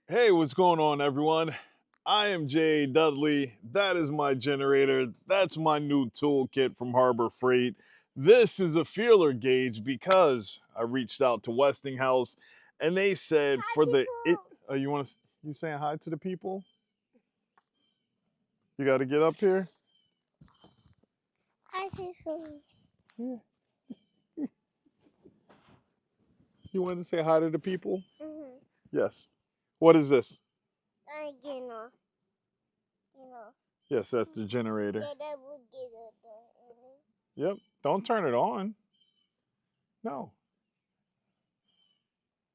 Hey, what's going on, everyone? I am Jay Dudley. That is my generator. That's my new toolkit from Harbor Freight. This is a feeler gauge because I reached out to Westinghouse and they said Hi, for the it. people. You saying hi to the people? You got to get up here. Hi, people. Yeah. You want to say hi to the people? Mm-hmm. Yes. What is this? You know, you know. Yes, that's the generator. Yeah, that would get it. Yep. Don't turn it on. No.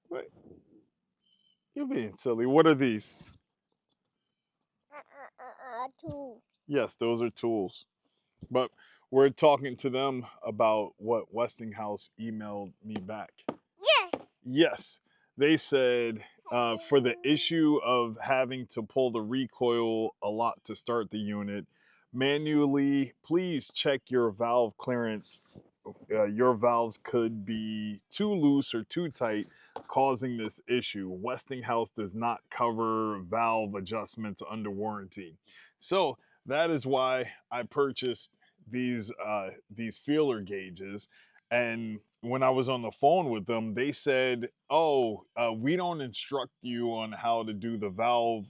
Wait. You're being silly. What are these? Two. Yes, those are tools. But we're talking to them about what Westinghouse emailed me back. Yes. Yes, they said for the issue of having to pull the recoil a lot to start the unit manually, please check your valve clearance. Your valves could be too loose or too tight, causing this issue. Westinghouse does not cover valve adjustments under warranty. So that is why I purchased these feeler gauges. And when I was on the phone with them, they said, "Oh, we don't instruct you on how to do the valve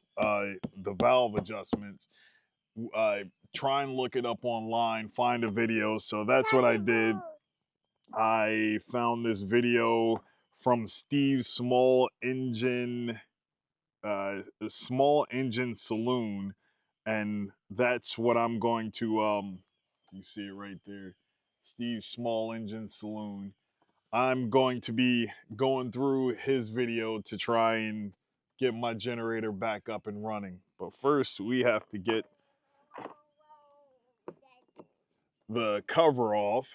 adjustments. Uh, Try and look it up online, find a video." So that's what I did. I found this video from Steve's Small Engine Saloon, and that's what I'm going to you see it right there, Steve's Small Engine Saloon. I'm going to be going through his video to try and get my generator back up and running. But first, we have to get the cover off,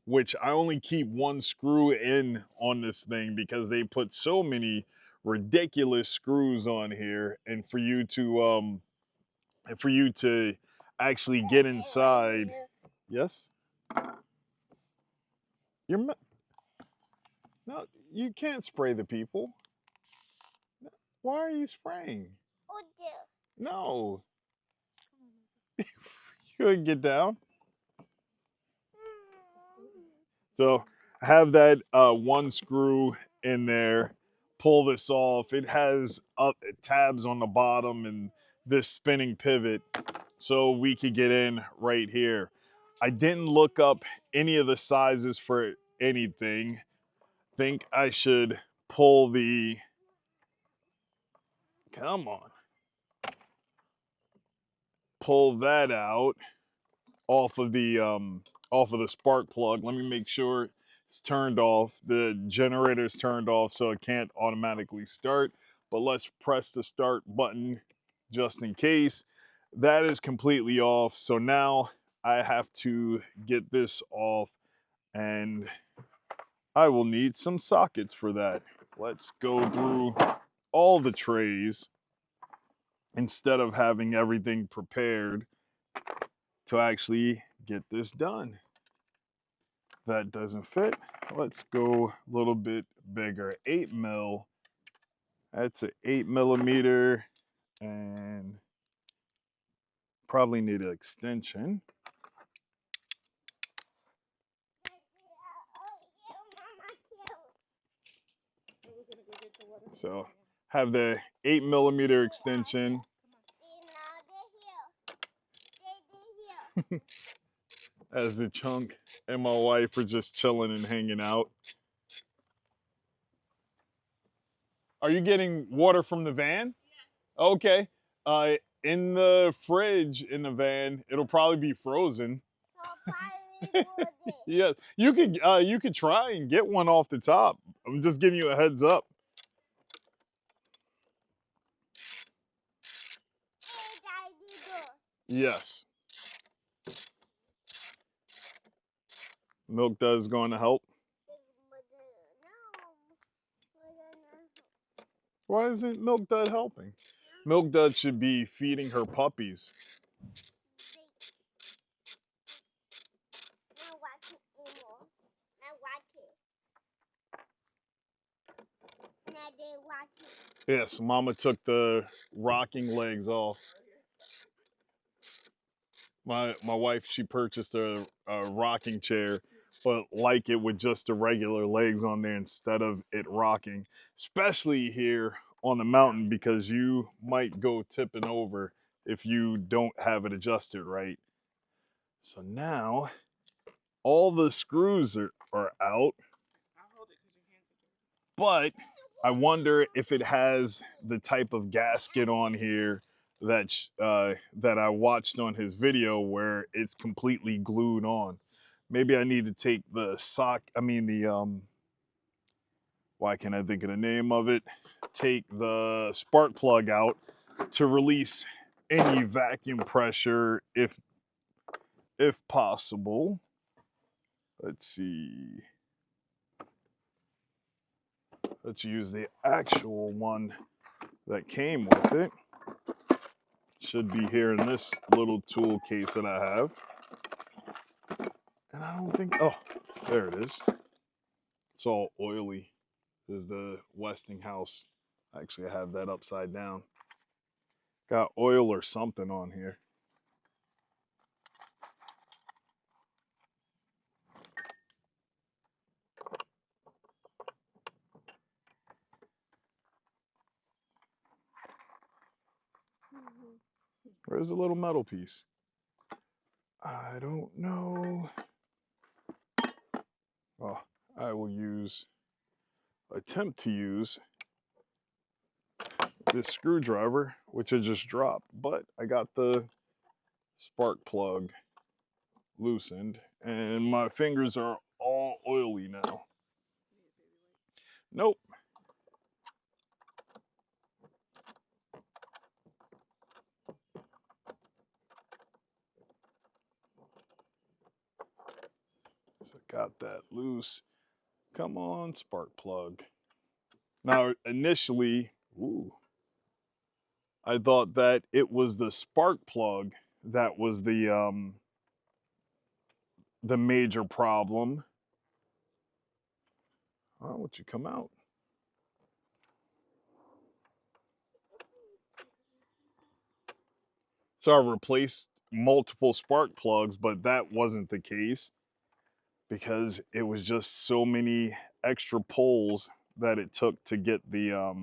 which I only keep one screw in on this thing because they put so many ridiculous screws on here, and for you to actually get inside. Yes, you're no, you can't spray the people. Why are you spraying? Oh, dear. No, you couldn't get down. So have that one screw in there. Pull this off. It has tabs on the bottom and this spinning pivot, so we could get in right here. I didn't look up any of the sizes for anything. Think I should pull the. Come on. Pull that out off of the spark plug. Let me make sure it's turned off. The generator's turned off, so it can't automatically start. But let's press the start button just in case. That is completely off. So now I have to get this off, and I will need some sockets for that. Let's go through all the trays instead of having everything prepared to actually get this done. That doesn't fit. Let's go a little bit bigger. 8 mil. That's an 8 millimeter, and probably need an extension. So have the 8 millimeter extension. As the chunk and my wife are just chilling and hanging out. Are you getting water from the van? Okay. In the fridge in the van, it'll probably be frozen. Yeah, you could try and get one off the top. I'm just giving you a heads up. Yes, milk does going to help. Why isn't milk dud helping? Milk dud should be feeding her puppies. Yes, Mama took the rocking legs off. My wife, she purchased a rocking chair, but like it with just the regular legs on there instead of it rocking, especially here on the mountain because you might go tipping over if you don't have it adjusted right. So now all the screws are out, but I wonder if it has the type of gasket on here that I watched on his video where it's completely glued on. Maybe I need to take the why can't I think of the name of it? Take the spark plug out to release any vacuum pressure if possible. Let's see. Let's use the actual one that came with it. Should be here in this little tool case that I have. And I don't think, oh, there it is. It's all oily. This is the Westinghouse. Actually, I have that upside down. Got oil or something on here. Where's the little metal piece? I don't know. Oh, I will attempt to use this screwdriver, which I just dropped, but I got the spark plug loosened and my fingers are all oily now. Nope. So got that loose. Come on, spark plug. Now, initially, I thought that it was the spark plug that was the major problem. Oh, would you come out? So I replaced multiple spark plugs, but that wasn't the case because it was just so many extra poles that it took to get the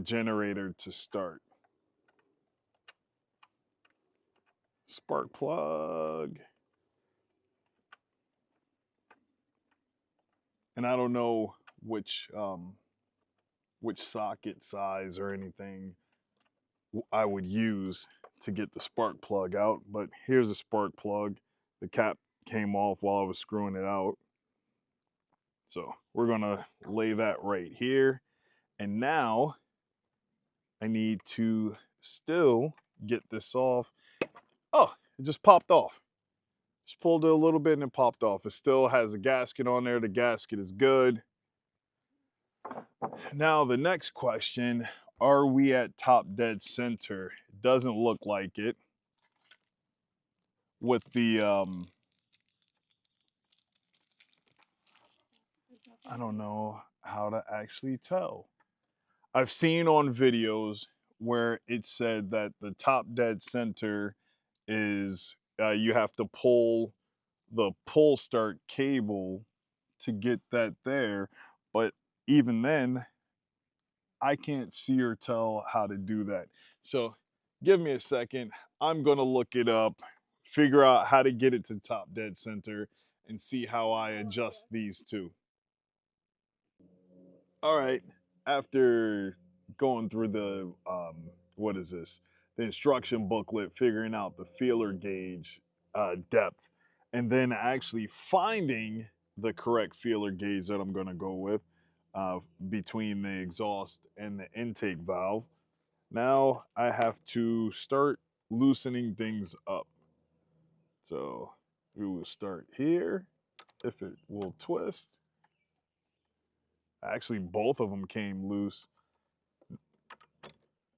generator to start. Spark plug. And I don't know which socket size or anything I would use to get the spark plug out, but here's a spark plug. The cap came off while I was screwing it out. So we're gonna lay that right here. And now I need to still get this off. Oh, it just popped off. Just pulled it a little bit and it popped off. It still has a gasket on there. The gasket is good. Now the next question, are we at top dead center? It doesn't look like it with the I don't know how to actually tell. I've seen on videos where it said that the top dead center is you have to pull the pull start cable to get that there, but even then I can't see or tell how to do that. So give me a second. I'm going to look it up, figure out how to get it to top dead center, and see how I adjust these two. All right. After going through the, what is this? The instruction booklet, figuring out the feeler gauge depth, and then actually finding the correct feeler gauge that I'm going to go with uh, between the exhaust and the intake valve. Now I have to start loosening things up. So we will start here. If it will twist. Actually, both of them came loose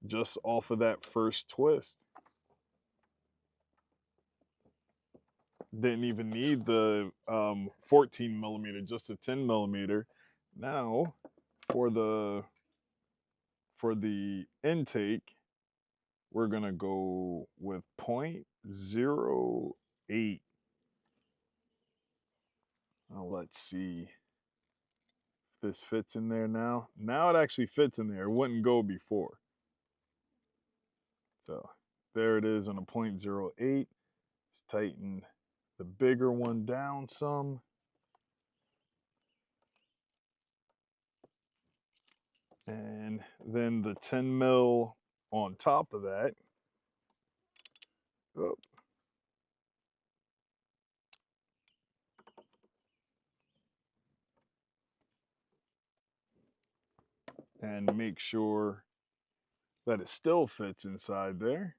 just off of that first twist. Didn't even need the 14 millimeter, just a 10 millimeter. Now, For the intake, we're gonna go with 0.08. Now let's see if this fits in there now. Now it actually fits in there. It wouldn't go before. So there it is on a 0.08. Let's tighten the bigger one down some. And then the 10 mil on top of that. Oh, and make sure that it still fits inside there.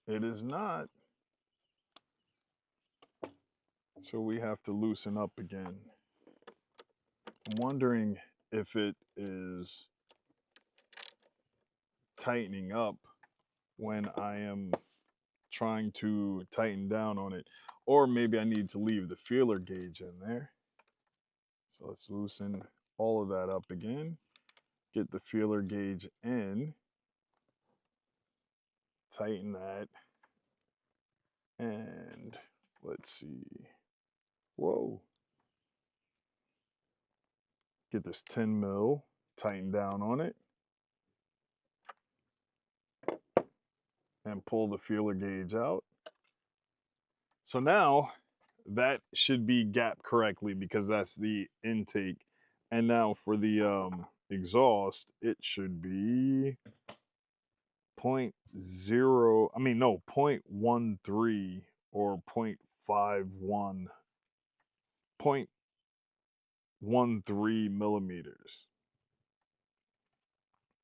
It is not. So we have to loosen up again. I'm wondering if it is tightening up when I am trying to tighten down on it. Or maybe I need to leave the feeler gauge in there. So let's loosen all of that up again. Get the feeler gauge in. Tighten that. And let's see. Whoa. Get this 10 mil, tighten down on it. And pull the feeler gauge out. So now that should be gapped correctly because that's the intake. And now for the exhaust, it should be 0.0, I mean, no, 0.13 or 0.51, 0.13 millimeters.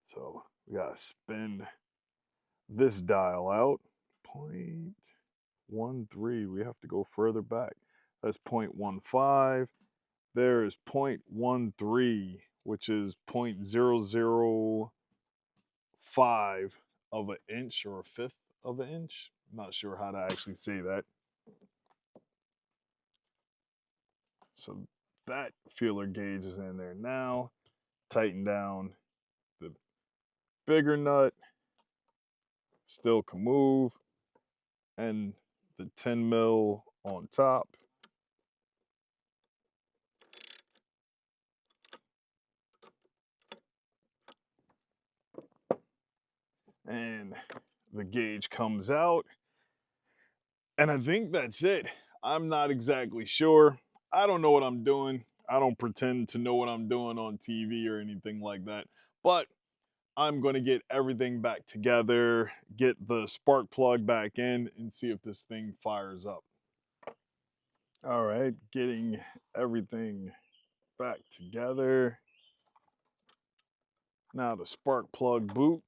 So we gotta spin this dial out. 0.13, we have to go further back. That's 0.15. There is 0.13, which is 0.005 of an inch or a fifth of an inch. I'm not sure how to actually say that. So that feeler gauge is in there now. Tighten down the bigger nut. Still can move. And the 10 mil on top. And the gauge comes out. And I think that's it. I'm not exactly sure. I don't know what I'm doing. I don't pretend to know what I'm doing on TV or anything like that. But I'm going to get everything back together, get the spark plug back in, and see if this thing fires up. All right, getting everything back together. Now the spark plug boot.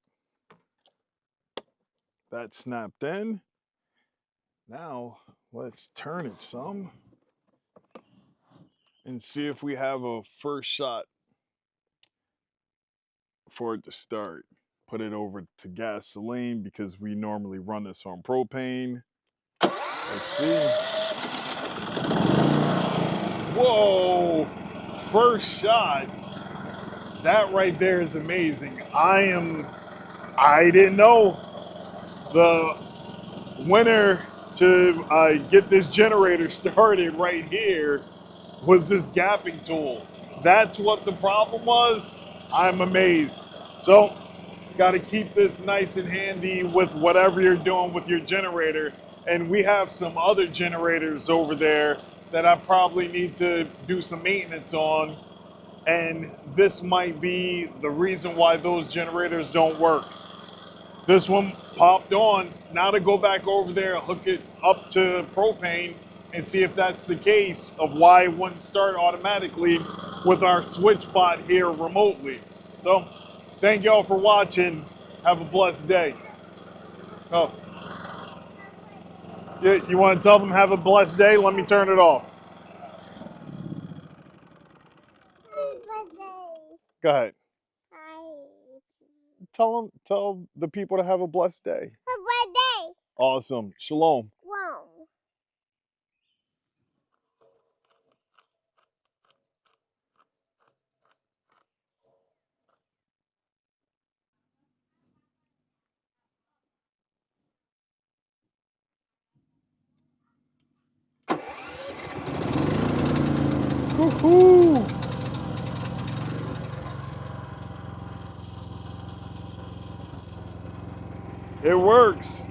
That's snapped in. Now let's turn it some and see if we have a first shot for it to start. Put it over to gasoline because we normally run this on propane. Let's see. Whoa! First shot. That right there is amazing. I didn't know the winner to get this generator started right here was this gapping tool. That's what the problem was. I'm amazed. So got to keep this nice and handy with whatever you're doing with your generator. And we have some other generators over there that I probably need to do some maintenance on. And this might be the reason why those generators don't work. This one popped on. Now to go back over there, hook it up to propane and see if that's the case of why it wouldn't start automatically with our switch bot here remotely. So thank y'all for watching. Have a blessed day. Oh, you want to tell them have a blessed day? Let me turn it off. Go ahead. Tell the people to have a blessed day. Have a day. Awesome. Shalom. Wow. Woohoo! It works.